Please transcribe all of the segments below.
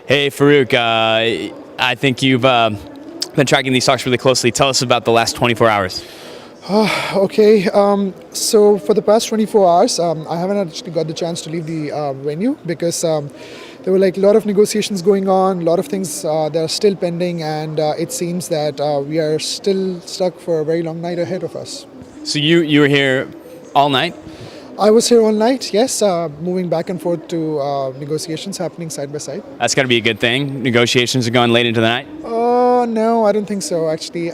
Hey, Farrkuh. I think you've been tracking these talks really closely. Tell us about the last 24 hours. Okay, so for the past 24 hours, I haven't actually got the chance to leave the venue because there were like a lot of negotiations going on, a lot of things that are still pending, and it seems that we are still stuck for a very long night ahead of us. So you were here all night? I was here all night, yes, moving back and forth to negotiations happening side by side. That's got to be a good thing. Negotiations are going late into the night. No, I don't think so. Actually,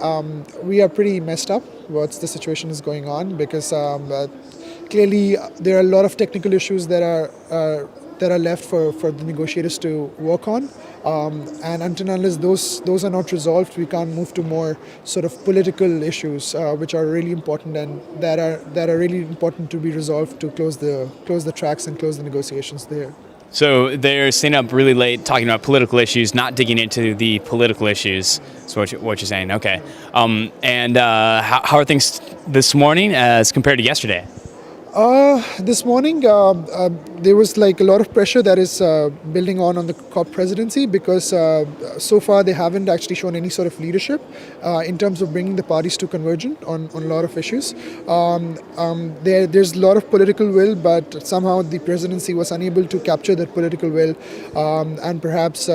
we are pretty messed up. What's the situation is going on because clearly there are a lot of technical issues that are left for the negotiators to work on, and until and unless those are not resolved, we can't move to more sort of political issues, which are really important and that are really important to be resolved to close the tracks and close the negotiations there. So they're staying up really late talking about political issues, not digging into the political issues. That's what you're saying. Okay. And how are things this morning as compared to yesterday? This morning, there was like a lot of pressure that is building on the COP presidency because so far they haven't actually shown any sort of leadership in terms of bringing the parties to convergence on a lot of issues. There's a lot of political will, but somehow the presidency was unable to capture that political will and perhaps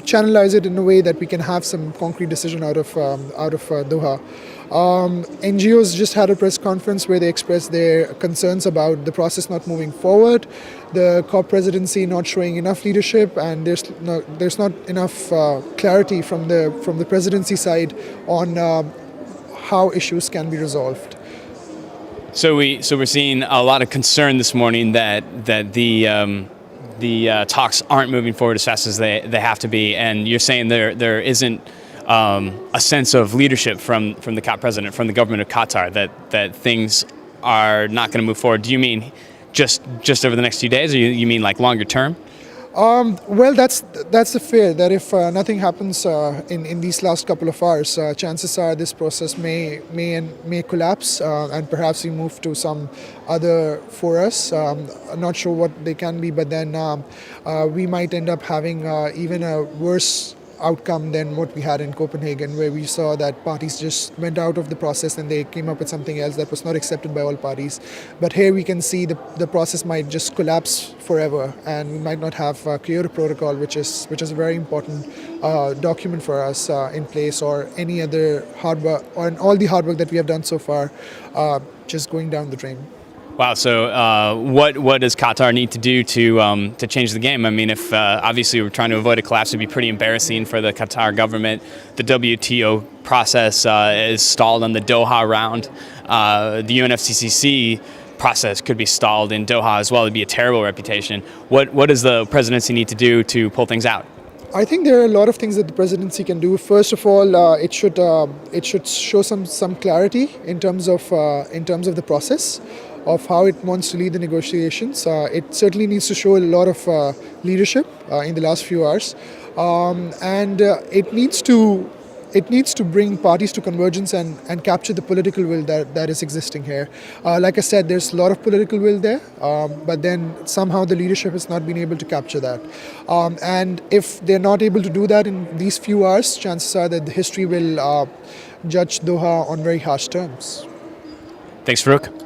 channelize it in a way that we can have some concrete decision out of Doha. NGOs just had a press conference where they expressed their concerns about the process not moving forward, the COP presidency not showing enough leadership, and there's not enough clarity from the presidency side on how issues can be resolved. So we're seeing a lot of concern this morning that the talks aren't moving forward as fast as they have to be, and you're saying there isn't a sense of leadership from the COP president, from the government of Qatar, that things are not going to move forward. Do you mean just over the next few days, or you mean like longer term? Well, that's the fear that if nothing happens in these last couple of hours, chances are this process may collapse and perhaps we move to some other forums. I'm not sure what they can be, but then we might end up having even a worse outcome than what we had in Copenhagen, where we saw that parties just went out of the process and they came up with something else that was not accepted by all parties. But here we can see the process might just collapse forever, and we might not have a Kyoto Protocol, which is a very important document for us in place, or any other hard work, or all the hard work that we have done so far just going down the drain. Wow. So what does Qatar need to do to change the game? I mean, if obviously we're trying to avoid a collapse, it would be pretty embarrassing for the Qatar government. The WTO process is stalled on the Doha round. The UNFCCC process could be stalled in Doha as well. It'd be a terrible reputation. What does the presidency need to do to pull things out? I think there are a lot of things that the presidency can do. First of all, it should show some clarity in terms of the process of how it wants to lead the negotiations. It certainly needs to show a lot of leadership in the last few hours, and it needs to bring parties to convergence and capture the political will that is existing here. Like I said, there's a lot of political will there, but then somehow the leadership has not been able to capture that. And if they're not able to do that in these few hours, chances are that the history will judge Doha on very harsh terms. Thanks, Farrkuh.